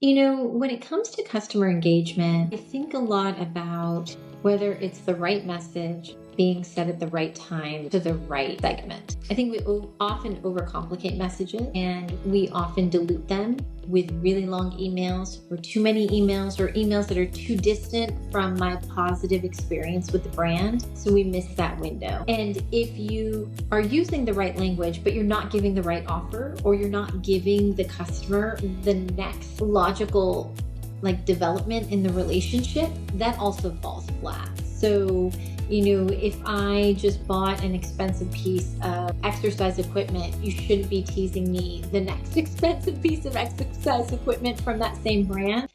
When it comes to customer engagement, I think a lot about whether it's the right message being said at the right time to the right segment. I think we often overcomplicate messages and we often dilute them with really long emails or too many emails or emails that are too distant from my positive experience with the brand. So we miss that window. And if you are using the right language, but you're not giving the right offer, or you're not giving the customer the next logical development in the relationship, that also falls flat. So, if I just bought an expensive piece of exercise equipment, you shouldn't be teasing me the next expensive piece of exercise equipment from that same brand.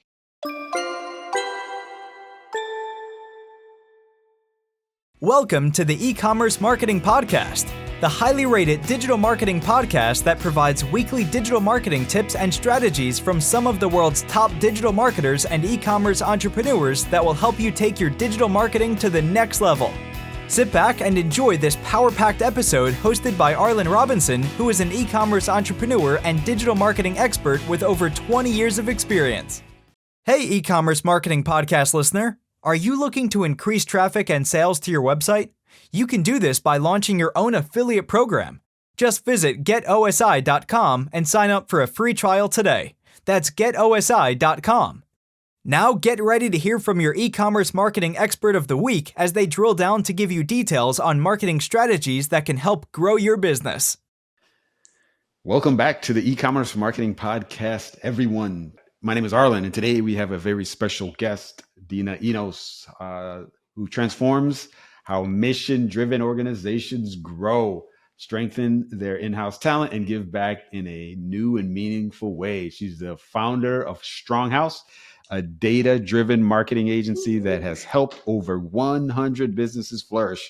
Welcome to the Ecommerce Marketing Podcast, the highly rated digital marketing podcast that provides weekly digital marketing tips and strategies from some of the world's top digital marketers and e-commerce entrepreneurs that will help you take your digital marketing to the next level. Sit back and enjoy this power-packed episode hosted by Arlen Robinson, who is an e-commerce entrepreneur and digital marketing expert with over 20 years of experience. Hey, e-commerce marketing podcast listener. Are you looking to increase traffic and sales to your website? You can do this by launching your own affiliate program. Just visit getosi.com and sign up for a free trial today. That's getosi.com. Now get ready to hear from your e-commerce marketing expert of the week as they drill down to give you details on marketing strategies that can help grow your business. Welcome back to the e-commerce marketing podcast, everyone. My name is Arlen, and today we have a very special guest, Dena Enos, who transforms how mission-driven organizations grow, strengthen their in-house talent, and give back in a new and meaningful way. She's the founder of StrongHouse, a data-driven marketing agency that has helped over 100 businesses flourish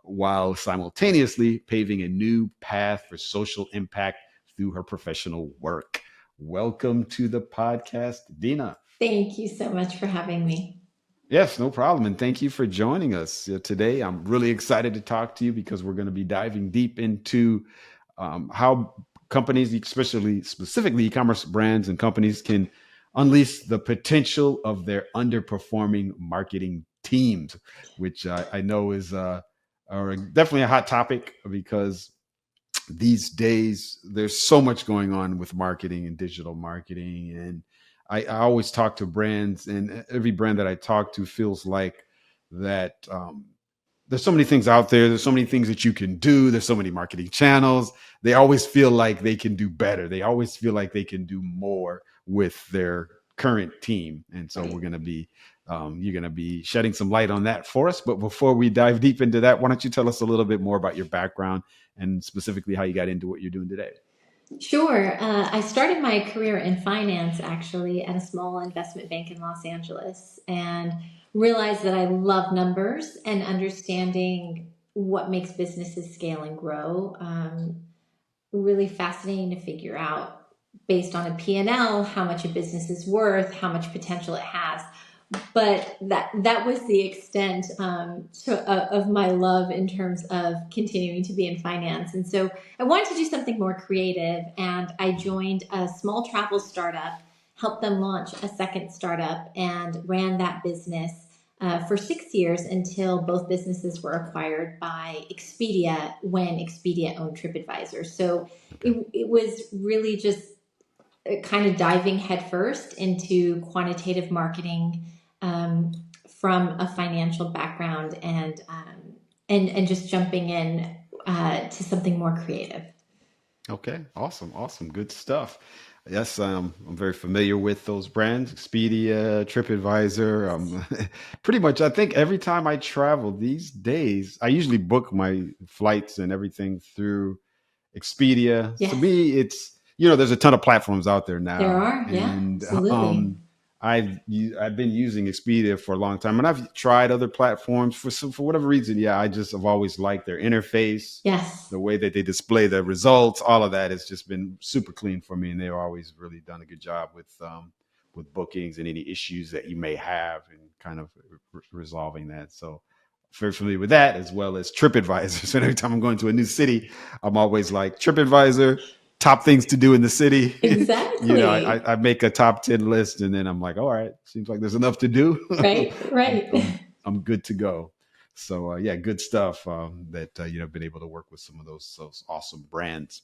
while simultaneously paving a new path for social impact through her professional work. Welcome to the podcast, Dena. Thank you so much for having me. Yes, no problem. And thank you for joining us today. I'm really excited to talk to you because we're going to be diving deep into how companies, specifically e-commerce brands and companies, can unleash the potential of their underperforming marketing teams, which I know is definitely a hot topic because these days there's so much going on with marketing and digital marketing. And I always talk to brands, and every brand that I talk to feels like that there's so many things out there. There's so many things that you can do. There's so many marketing channels. They always feel like they can do better. They always feel like they can do more with their current team. And so we're going to be, you're going to be shedding some light on that for us. But before we dive deep into that, why don't you tell us a little bit more about your background and specifically how you got into what you're doing today? Sure. I started my career in finance, actually, at a small investment bank in Los Angeles, and realized that I love numbers and understanding what makes businesses scale and grow. Really fascinating to figure out, based on a P&L, how much a business is worth, how much potential it has. But that was the extent of my love in terms of continuing to be in finance. And so I wanted to do something more creative, and I joined a small travel startup, helped them launch a second startup, and ran that business for 6 years until both businesses were acquired by Expedia when Expedia owned TripAdvisor. So it was really just kind of diving headfirst into quantitative marketing from a financial background, and just jumping in to something more creative. Okay, awesome, good stuff. Yes, I'm very familiar with those brands, Expedia, TripAdvisor. Pretty much, I think every time I travel these days, I usually book my flights and everything through Expedia. Yes. To me, it's, there's a ton of platforms out there now. There are, and, yeah, absolutely. I've been using Expedia for a long time, and I've tried other platforms for whatever reason. Yeah, I've always liked their interface. Yes. The way that they display the results, all of that has just been super clean for me, and they've always really done a good job with bookings and any issues that you may have and kind of resolving that. So very familiar with that, as well as TripAdvisor. So every time I'm going to a new city, I'm always like, TripAdvisor, top things to do in the city. Exactly. I make a top 10 list, and then I'm like, all right, seems like there's enough to do. Right. I'm good to go. So yeah, good stuff that been able to work with some of those awesome brands.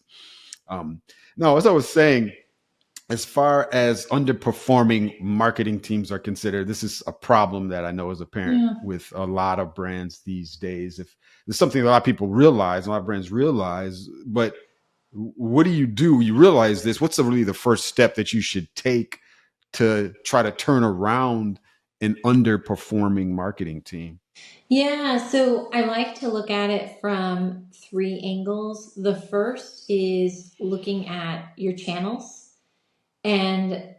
No, as I was saying, as far as underperforming marketing teams are considered, this is a problem that I know is apparent with a lot of brands these days. If there's something that a lot of people realize, a lot of brands realize, but what do? You realize this? What's really the first step that you should take to try to turn around an underperforming marketing team? Yeah, so I like to look at it from three angles. The first is looking at your channels. And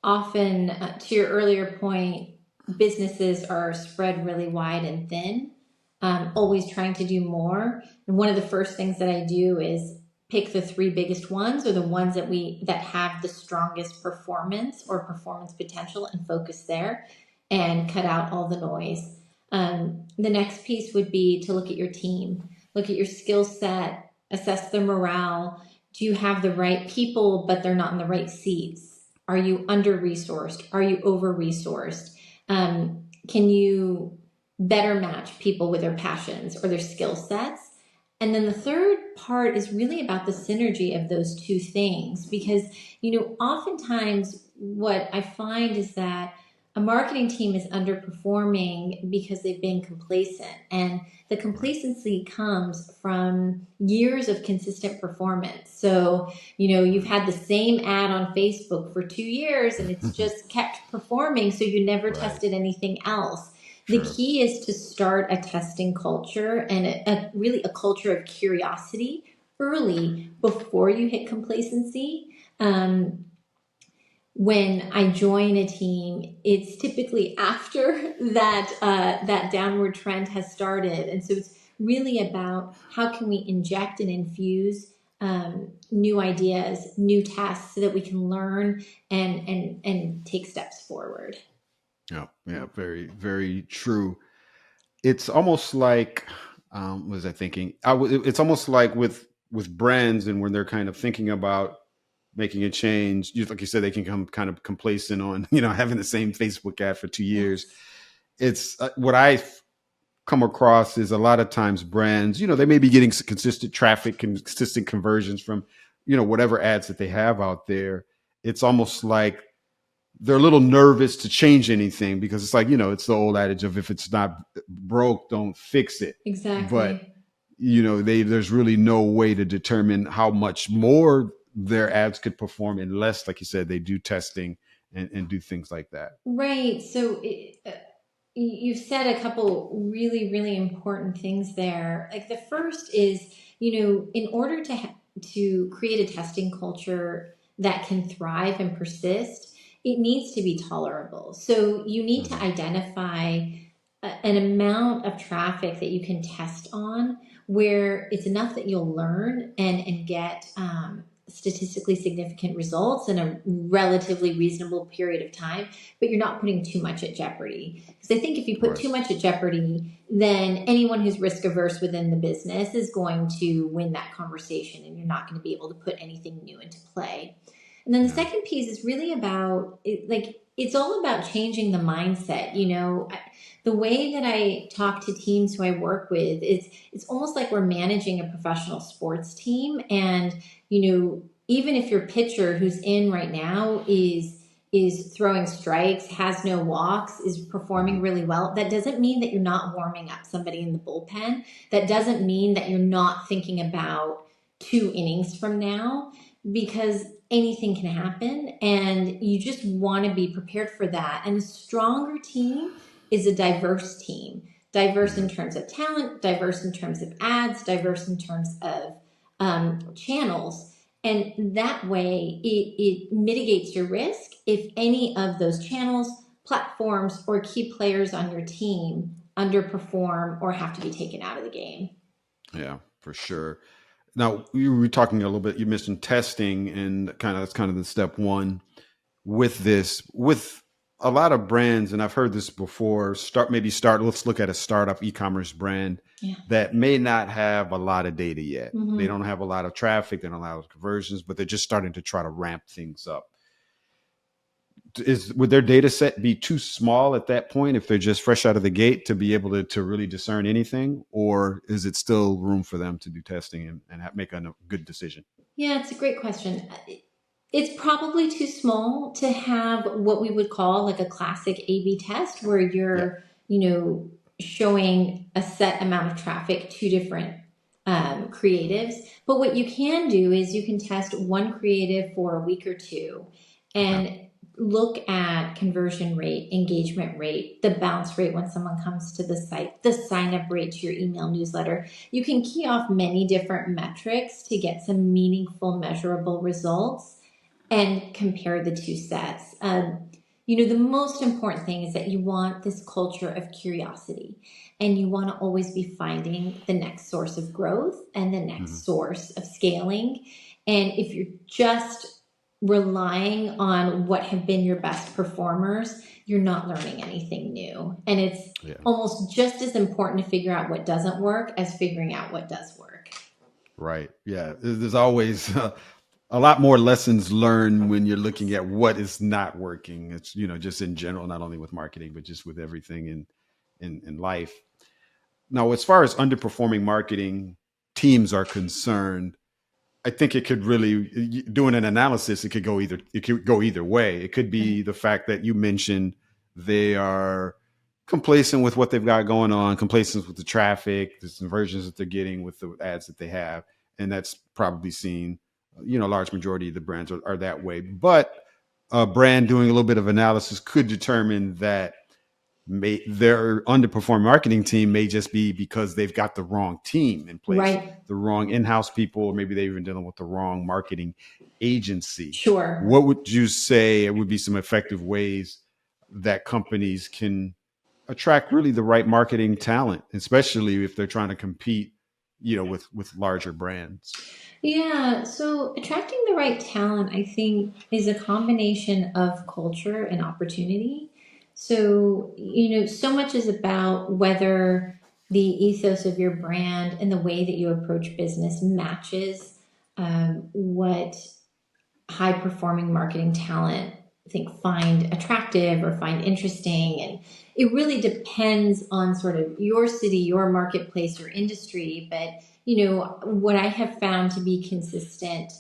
often, to your earlier point, businesses are spread really wide and thin, always trying to do more. And one of the first things that I do is pick the three biggest ones, or the ones that have the strongest performance or performance potential, and focus there and cut out all the noise. The next piece would be to look at your team, look at your skill set, assess the morale. Do you have the right people, but they're not in the right seats? Are you under-resourced? Are you over-resourced? Can you better match people with their passions or their skill sets? And then the third part is really about the synergy of those two things, because, oftentimes what I find is that a marketing team is underperforming because they've been complacent. And the complacency comes from years of consistent performance. So, you've had the same ad on Facebook for 2 years and it's just kept performing. So you never tested anything else. The key is to start a testing culture and really a culture of curiosity early before you hit complacency. When I join a team, it's typically after that downward trend has started. And so it's really about how can we inject and infuse new ideas, new tests, so that we can learn and take steps forward. Yeah, very, very true. It's almost like, what was I thinking? It's almost like with brands, and when they're kind of thinking about making a change, like you said, they can come kind of complacent on, having the same Facebook ad for 2 years. It's what I've come across is a lot of times brands, they may be getting consistent traffic, consistent conversions from, whatever ads that they have out there. It's almost like they're a little nervous to change anything, because it's like, it's the old adage of, if it's not broke, don't fix it. Exactly. But, there's really no way to determine how much more their ads could perform unless, like you said, they do testing and do things like that. Right. So you've said a couple really, really important things there. Like the first is, in order to create a testing culture that can thrive and persist, it needs to be tolerable. So you need to identify an amount of traffic that you can test on where it's enough that you'll learn and get statistically significant results in a relatively reasonable period of time, but you're not putting too much at jeopardy. Because I think if you put too much at jeopardy, then anyone who's risk averse within the business is going to win that conversation, and you're not going to be able to put anything new into play. And then the second piece is really about, it's all about changing the mindset. The way that I talk to teams who I work with, it's almost like we're managing a professional sports team. And, even if your pitcher who's in right now is throwing strikes, has no walks, is performing really well, that doesn't mean that you're not warming up somebody in the bullpen. That doesn't mean that you're not thinking about 2 innings from now, because anything can happen, and you just want to be prepared for that. And a stronger team is a diverse team, diverse in terms of talent, diverse in terms of ads, diverse in terms of channels. And that way it mitigates your risk if any of those channels, platforms, or key players on your team underperform or have to be taken out of the game. Yeah, for sure. Now, you were talking a little bit, you mentioned testing, and that's kind of the step one with this. With a lot of brands, and I've heard this before, let's look at a startup e-commerce brand. Yeah. that may not have a lot of data yet. Mm-hmm. They don't have a lot of traffic, they don't have a lot of conversions, but they're just starting to try to ramp things up. Would their data set be too small at that point if they're just fresh out of the gate to be able to really discern anything? Or is it still room for them to do testing and make a good decision? Yeah, it's a great question. It's probably too small to have what we would call like a classic A/B test where you're, showing a set amount of traffic to different creatives. But what you can do is you can test one creative for a week or two and look at conversion rate, engagement rate, the bounce rate when someone comes to the site, the sign up rate to your email newsletter. You can key off many different metrics to get some meaningful, measurable results and compare the two sets. The most important thing is that you want this culture of curiosity and you want to always be finding the next source of growth and the next source of scaling. And if you're just relying on what have been your best performers, you're not learning anything new. And it's almost just as important to figure out what doesn't work as figuring out what does work. Right. Yeah. There's always a lot more lessons learned when you're looking at what is not working. It's, just in general, not only with marketing, but just with everything in life. Now, as far as underperforming marketing teams are concerned, I think it could really, doing an analysis, it could go either way. It could be the fact that you mentioned they are complacent with what they've got going on, complacent with the traffic, the conversions that they're getting with the ads that they have. And that's probably seen, a large majority of the brands are that way. But a brand doing a little bit of analysis could determine that their underperforming marketing team may just be because they've got the wrong team in place, right, the wrong in-house people, or maybe they're even dealing with the wrong marketing agency. Sure. What would you say would be some effective ways that companies can attract really the right marketing talent, especially if they're trying to compete, with larger brands? Yeah, so attracting the right talent, I think, is a combination of culture and opportunity. So, so much is about whether the ethos of your brand and the way that you approach business matches what high performing marketing talent, I think, find attractive or find interesting. And it really depends on sort of your city, your marketplace, your industry. But, what I have found to be consistent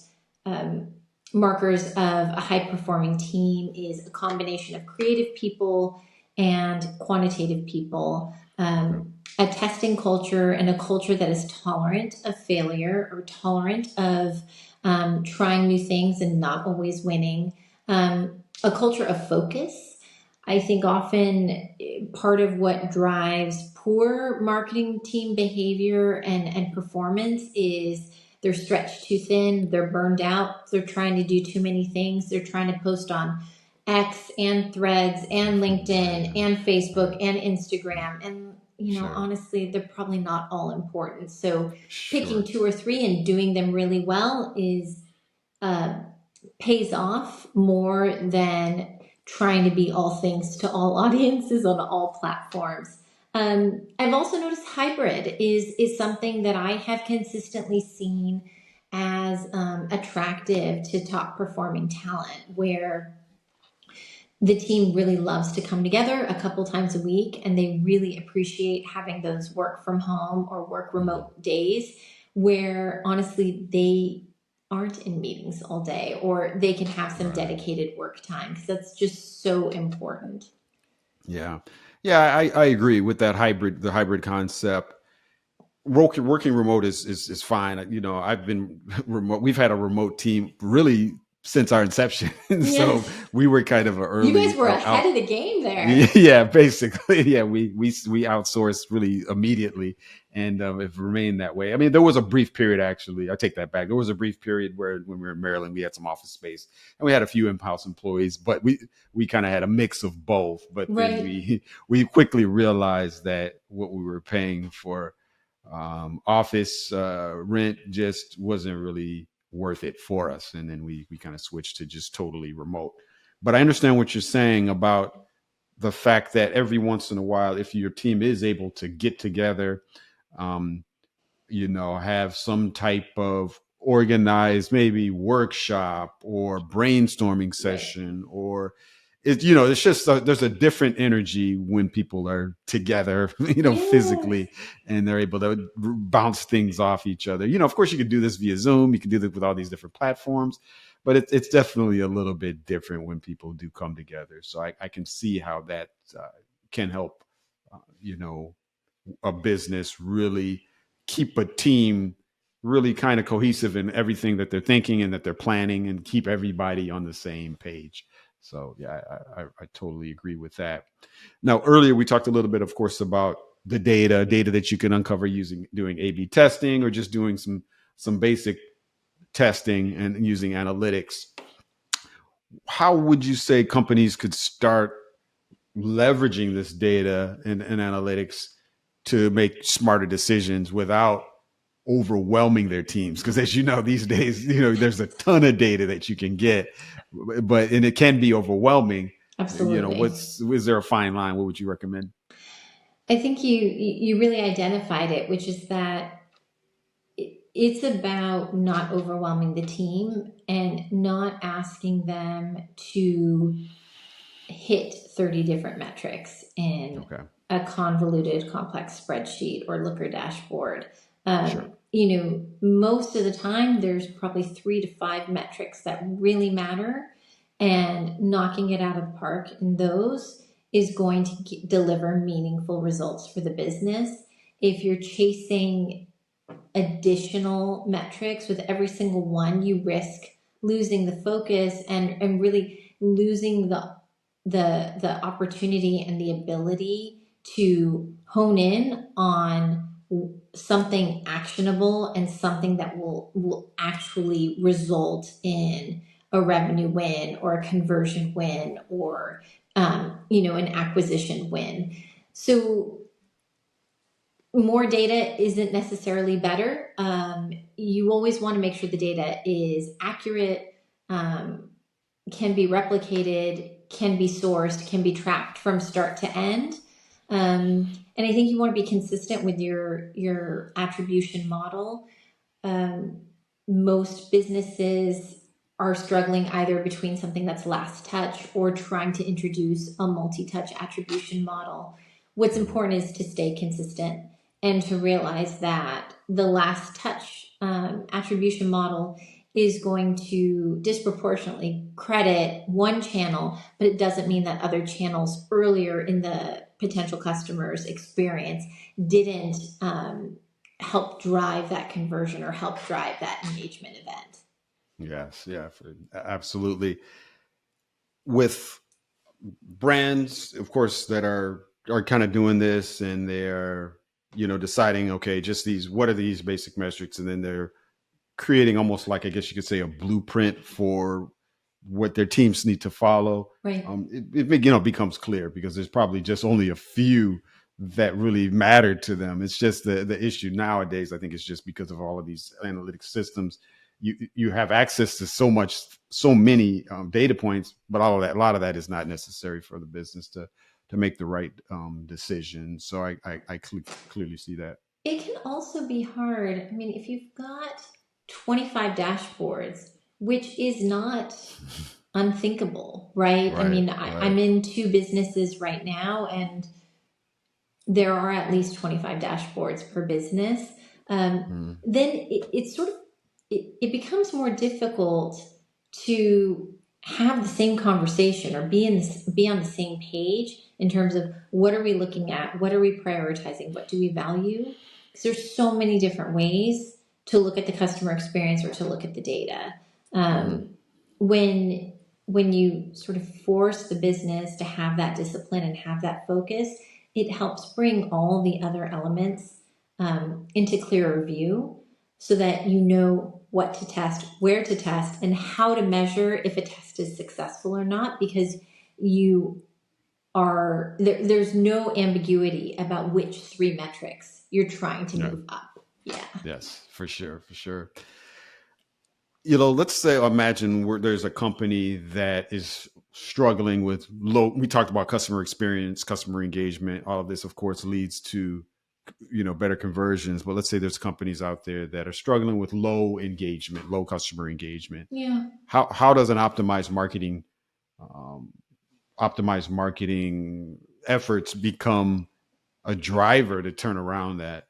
markers of a high performing team is a combination of creative people and quantitative people, a testing culture and a culture that is tolerant of failure or tolerant of trying new things and not always winning, a culture of focus. I think often part of what drives poor marketing team behavior and performance is they're stretched too thin, they're burned out, they're trying to do too many things, they're trying to post on X and Threads and LinkedIn and Facebook and Instagram. And, honestly, they're probably not all important. So picking two or three and doing them really well is pays off more than trying to be all things to all audiences on all platforms. I've also noticed hybrid is something that I have consistently seen as attractive to top performing talent, where the team really loves to come together a couple times a week and they really appreciate having those work from home or work remote days where honestly they aren't in meetings all day, or they can have some dedicated work time, because that's just so important. Yeah. I agree with that the hybrid concept. Working remote is fine. I've been remote. We've had a remote team really since our inception. So we were kind of early. You guys were ahead of the game there. Yeah, basically. Yeah, we outsourced really immediately and have remained that way. I mean, there was a brief period, actually. I take that back. There was a brief period where when we were in Maryland, we had some office space and we had a few in-house employees, but we kind of had a mix of both. But then we quickly realized that what we were paying for office rent just wasn't really worth it for us. And then we kind of switched to just totally remote. But I understand what you're saying about the fact that every once in a while, if your team is able to get together, um, have some type of organized maybe workshop or brainstorming session, or it's just there's a different energy when people are together, physically, and they're able to bounce things off each other. Of course, you can do this via Zoom, you can do this with all these different platforms, but it's definitely a little bit different when people do come together. So I can see how that can help, a business really keep a team really kind of cohesive in everything that they're thinking and that they're planning, and keep everybody on the same page. So yeah, I totally agree with that. Now, earlier we talked a little bit, of course, about the data that you can uncover doing A/B testing, or just doing some basic testing and using analytics. How would you say companies could start leveraging this data and analytics to make smarter decisions without overwhelming their teams? Because as you know, these days, there's a ton of data that you can get, and it can be overwhelming. Absolutely. Is there a fine line? What would you recommend? I think you really identified it, which is that it's about not overwhelming the team and not asking them to hit 30 different metrics in a convoluted, complex spreadsheet or Looker dashboard. Sure. Most of the time there's probably 3 to 5 metrics that really matter, and knocking it out of the park in those is going to deliver meaningful results for the business. If you're chasing additional metrics with every single one, you risk losing the focus and really losing the opportunity and the ability to hone in on something actionable and something that will actually result in a revenue win or a conversion win or an acquisition win. So more data isn't necessarily better. You always want to make sure the data is accurate, can be replicated, can be sourced, can be tracked from start to end. And I think you want to be consistent with your attribution model. Most businesses are struggling either between something that's last touch or trying to introduce a multi-touch attribution model. What's important is to stay consistent and to realize that the last touch attribution model is going to disproportionately credit one channel, but it doesn't mean that other channels earlier in the potential customer's experience didn't help drive that conversion or help drive that engagement event. Yes, yeah, absolutely. With brands, of course, that are kind of doing this, and they're deciding, okay, just what are these basic metrics, and then they're creating almost like, I guess you could say, a blueprint for what their teams need to follow. Right. It becomes clear, because there's probably just only a few that really matter to them. It's just the issue nowadays, I think, is just because of all of these analytic systems. You have access to so many data points, but a lot of that is not necessary for the business to make the right decision. So I clearly see that. It can also be hard. I mean, if you've got 25 dashboards, which is not unthinkable, right? I mean, I'm in 2 businesses right now, and there are at least 25 dashboards per business. Then it's sort of, it becomes more difficult to have the same conversation or be on the same page in terms of what are we looking at, what are we prioritizing, what do we value? Because there's so many different ways to look at the customer experience or to look at the data. When you sort of force the business to have that discipline and have that focus, it helps bring all the other elements into clearer view, so that you know what to test, where to test, and how to measure if a test is successful or not, because there's no ambiguity about which 3 metrics you're trying to move up. Yeah. Yes, for sure. Let's say, imagine there's a company that is struggling with we talked about customer experience, customer engagement. All of this, of course, leads to better conversions, but let's say there's companies out there that are struggling with low customer engagement. Yeah. How does an um, optimized marketing efforts become a driver to turn around that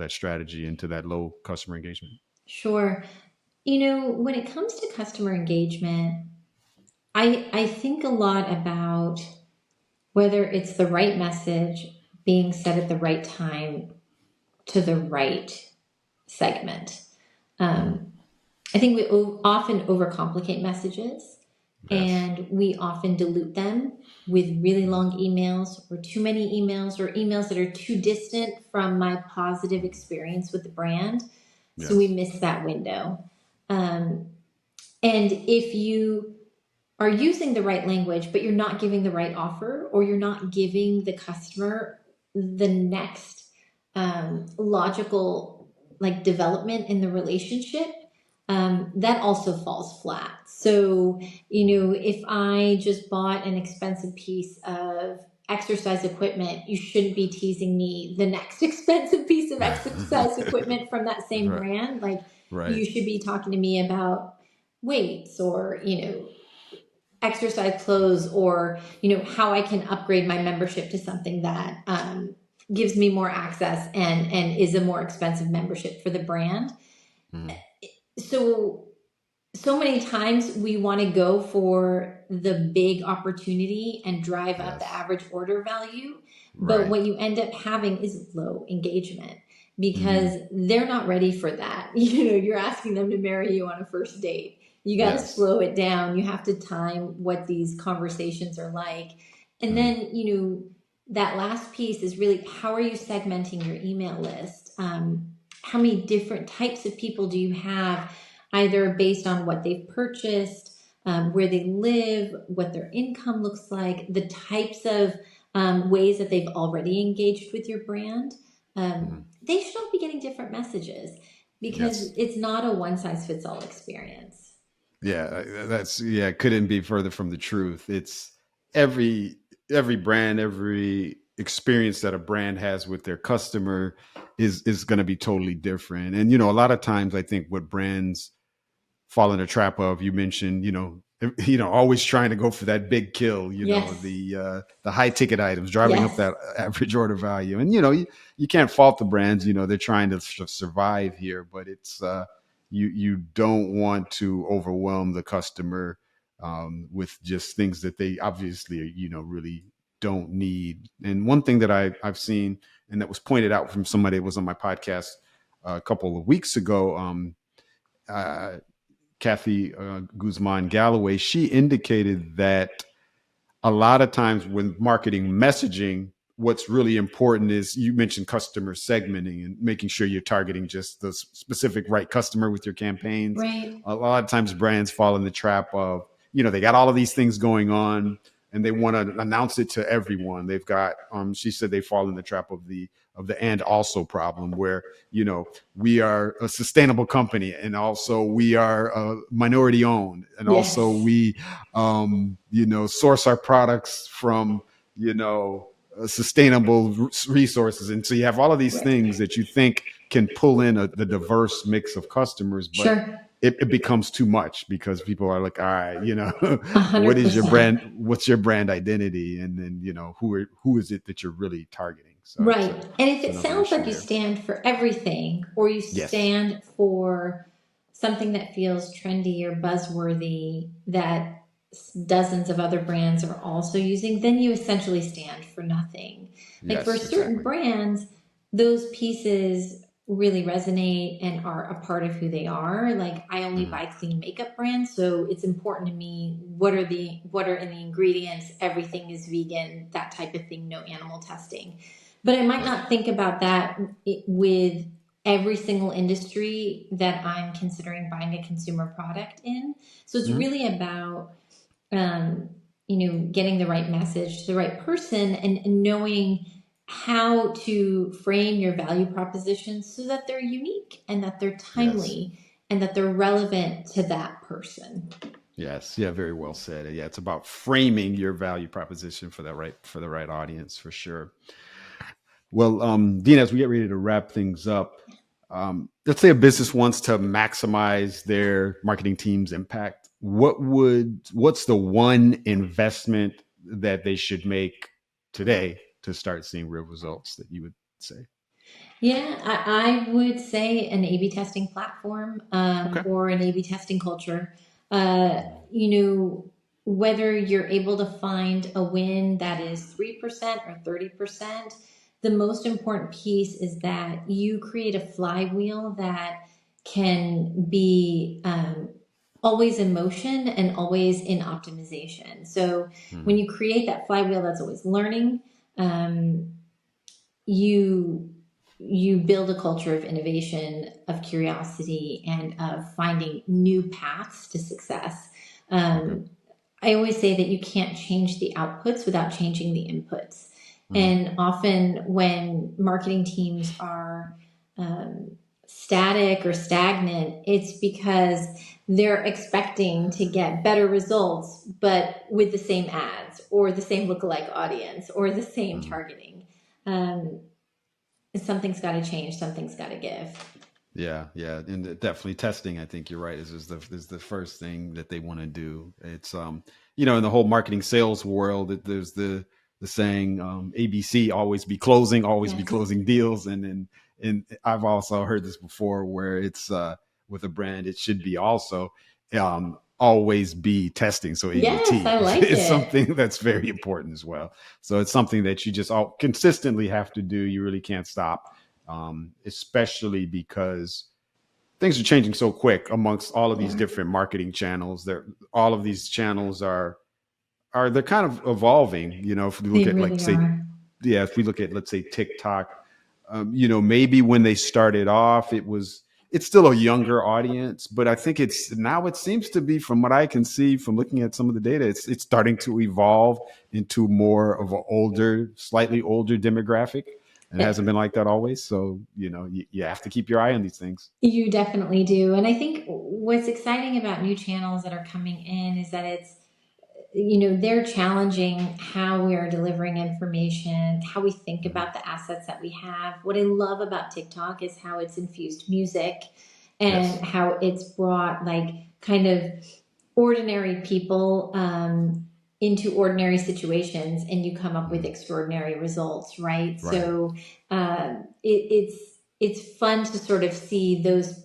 strategy into that low customer engagement? Sure. When it comes to customer engagement, I think a lot about whether it's the right message being said at the right time to the right segment. Um, I think we often overcomplicate messages, Yes. and we often dilute them with really long emails or too many emails or emails that are too distant from my positive experience with the brand. So we Yes. miss that window. Um, and if you are using the right language, but you're not giving the right offer, or you're not giving the customer the next logical like development in the relationship, that also falls flat. So, if I just bought an expensive piece of exercise equipment, you shouldn't be teasing me the next expensive piece of exercise equipment from that same Right. brand. Like, Right. you should be talking to me about weights, or exercise clothes, or how I can upgrade my membership to something that gives me more access and is a more expensive membership for the brand. Mm. So many times we want to go for the big opportunity and drive up the Yes. average order value, but Right. what you end up having is low engagement, because Mm. they're not ready for that. You're asking them to marry you on a first date. You got to Yes. slow it down. You have to time what these conversations are like. And Mm. then, that last piece is really, how are you segmenting your email list? How many different types of people do you have, either based on what they've purchased, where they live, what their income looks like, the types of ways that they've already engaged with your brand? Mm. They should all be getting different messages, because Yes. it's not a one size fits all experience. Couldn't be further from the truth. It's every brand, every experience that a brand has with their customer is going to be totally different. And a lot of times I think what brands fall in the trap of, you mentioned, always trying to go for that big kill, Yes. the high ticket items, driving up Yes. that average order value. And you can't fault the brands. They're trying to survive here, but it's you don't want to overwhelm the customer with just things that they obviously really don't need. And one thing that I've seen, and that was pointed out from somebody that was on my podcast a couple of weeks ago, uh, Kathy Guzman Galloway, she indicated that a lot of times when marketing messaging, what's really important is, you mentioned customer segmenting and making sure you're targeting just the specific right customer with your campaigns. Right. A lot of times brands fall in the trap of, they got all of these things going on and they want to announce it to everyone. They've got, she said they fall in the trap of the and also problem, where, we are a sustainable company, and also we are minority owned, and also Yes. we source our products from, sustainable resources. And so you have all of these Right. things that you think can pull in the diverse mix of customers, but Sure. it becomes too much, because people are like, all right, A what hundred is your percent. brand? What's your brand identity? And then, who is it that you're really targeting? So Right. And if it's it another sounds issue like you there. stand for everything, or you Yes. stand for something that feels trendy or buzzworthy that dozens of other brands are also using, then you essentially stand for nothing. Like, for Yes, certain exactly. brands, those pieces really resonate and are a part of who they are. Like, I only Mhm. buy clean makeup brands, so it's important to me what are in the ingredients, everything is vegan, that type of thing, no animal testing. But I might Yes. not think about that with every single industry that I'm considering buying a consumer product in. So it's Mhm. really about, um, getting the right message to the right person, and knowing how to frame your value propositions so that they're unique and that they're Yes. timely and that they're relevant to that person. Yes. Yeah. Very well said. Yeah. It's about framing your value proposition for the right audience, for sure. Well, Dina, as we get ready to wrap things up, let's say a business wants to maximize their marketing team's impact. What's the one investment that they should make today to start seeing real results that you would say? Yeah, I would say an A/B testing platform, Okay. or an A/B testing culture. You know, whether you're able to find a win that is 3% or 30%, the most important piece is that you create a flywheel that can be always in motion and always in optimization. So when Mhm. you create that flywheel that's always learning, um, you you build a culture of innovation, of curiosity, and of finding new paths to success. Okay. um, I always say that you can't change the outputs without changing the inputs. Mhm. And often when marketing teams are um, static or stagnant, it's because they're expecting to get better results, but with the same ads or the same lookalike audience or the same Mhm. targeting. Um, something's got to change, something's got to give. Yeah, yeah, and definitely testing. I think you're right. Is the first thing that they want to do. It's in the whole marketing sales world, there's the saying ABC, always be Yes. closing deals, and I've also heard this before where it's with a brand, it should be also always be testing. So Yes, ABT I like is it. something that's very important as well. So it's something that you just all consistently have to do. You really can't stop, especially because things are changing so quick amongst all of these Yeah, different marketing channels. All of these channels are they're kind of evolving. If we look they at like really say, are. yeah, if we look at let's say TikTok, maybe when they started off, it's still a younger audience, but I think it seems to be, from what I can see from looking at some of the data, it's starting to evolve into more of an slightly older demographic. It hasn't been like that always. So, you have to keep your eye on these things. You definitely do. And I think what's exciting about new channels that are coming in is that they're challenging how we are delivering information, how we think Mhm. about the assets that we have. What I love about TikTok is how it's infused music and Yes. how it's brought like kind of ordinary people into ordinary situations, and you come up with Mhm. extraordinary results, right? Right. So it's fun to sort of see those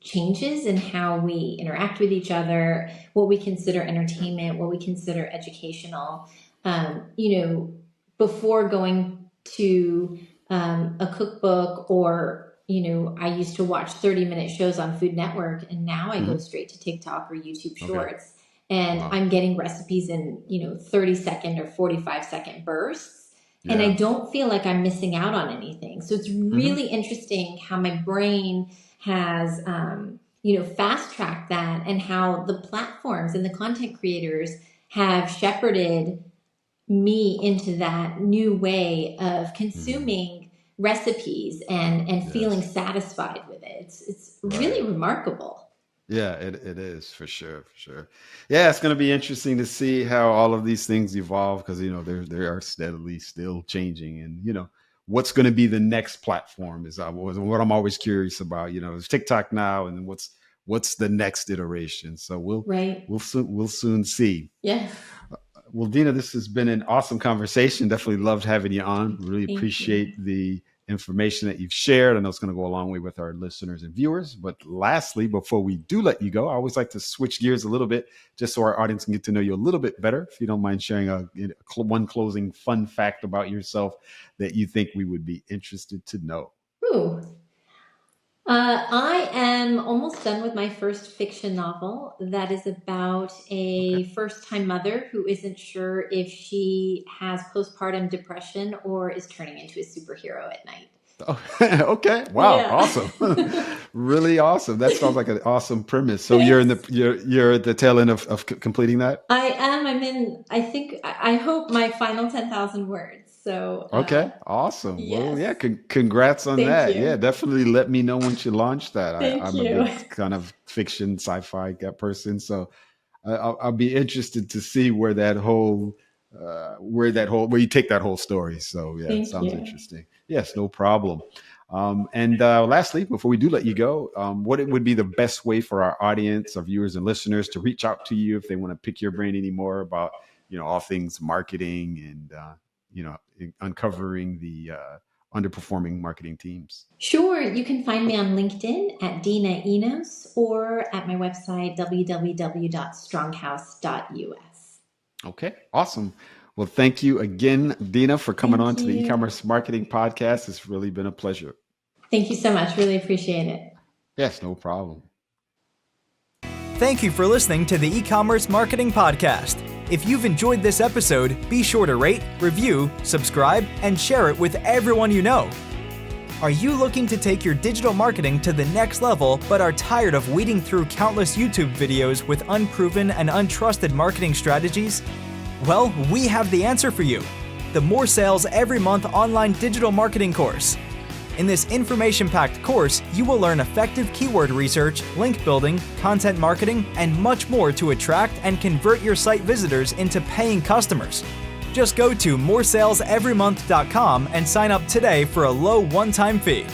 changes in how we interact with each other, what we consider entertainment, what we consider educational. Before going to a cookbook, or I used to watch 30-minute shows on Food Network, and now I go Mhm. straight to TikTok or YouTube Okay. Shorts, and Wow. I'm getting recipes in 30-second or 45-second bursts, and I Yeah. don't feel like I'm missing out on anything. So it's Mhm. really interesting how my brain has fast tracked that, and how the platforms and the content creators have shepherded me into that new way of Mhm. consuming recipes and feeling Yes. satisfied with it. It's really Right. remarkable. Yeah, it is for sure, for sure. Yeah, it's going to be interesting to see how all of these things evolve, because they are steadily still changing, and what's going to be the next platform is what I'm always curious about. There's TikTok now, and then what's the next iteration? So Right. we'll soon see. Yes. Well, Dina, this has been an awesome conversation. Definitely loved having you on. Really Thank you. appreciate the information that you've shared. I know it's going to go a long way with our listeners and viewers. But lastly, before we do let you go, I always like to switch gears a little bit just so our audience can get to know you a little bit better. If you don't mind sharing one closing fun fact about yourself that you think we would be interested to know. Ooh. I am almost done with my first fiction novel that is about Okay. a first time mother who isn't sure if she has postpartum depression or is turning into a superhero at night. Oh, okay. Wow. Yeah. Awesome. Really awesome. That sounds like an awesome premise. So Thanks. you're at the tail end of completing that? I am. I'm in, I think, I hope my final 10,000 words. So, Okay, awesome. Well, yes. yeah, congrats on Thank that. Yeah, you. definitely let me know once you launch that. Thank I'm a you. big kind of fiction, sci-fi person, so I'll be interested to see where that whole where you take that whole story. So yeah, it sounds interesting. Yes, no problem. And lastly, before we do let you go, what it would be the best way for our audience, our viewers and listeners, to reach out to you if they want to pick your brain any more about, all things marketing and, uncovering the underperforming marketing teams? Sure. You can find me on LinkedIn at Dena Enos or at my website, www.stronghouse.us. Okay, awesome. Well, thank you again, Dena, for coming on to the E-Commerce Marketing Podcast. It's really been a pleasure. Thank you so much. Really appreciate it. Yes, no problem. Thank you for listening to the E-Commerce Marketing Podcast. If you've enjoyed this episode, be sure to rate, review, subscribe, and share it with everyone you know. Are you looking to take your digital marketing to the next level but are tired of weeding through countless YouTube videos with unproven and untrusted marketing strategies? Well, we have the answer for you. The More Sales Every Month online digital marketing course. In this information-packed course, you will learn effective keyword research, link building, content marketing, and much more to attract and convert your site visitors into paying customers. Just go to moresaleseverymonth.com and sign up today for a low one-time fee.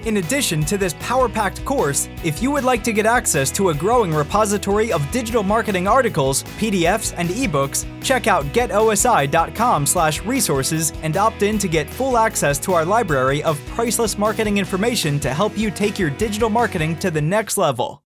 In addition to this power-packed course, if you would like to get access to a growing repository of digital marketing articles, PDFs, and ebooks, check out getosi.com/resources and opt in to get full access to our library of priceless marketing information to help you take your digital marketing to the next level.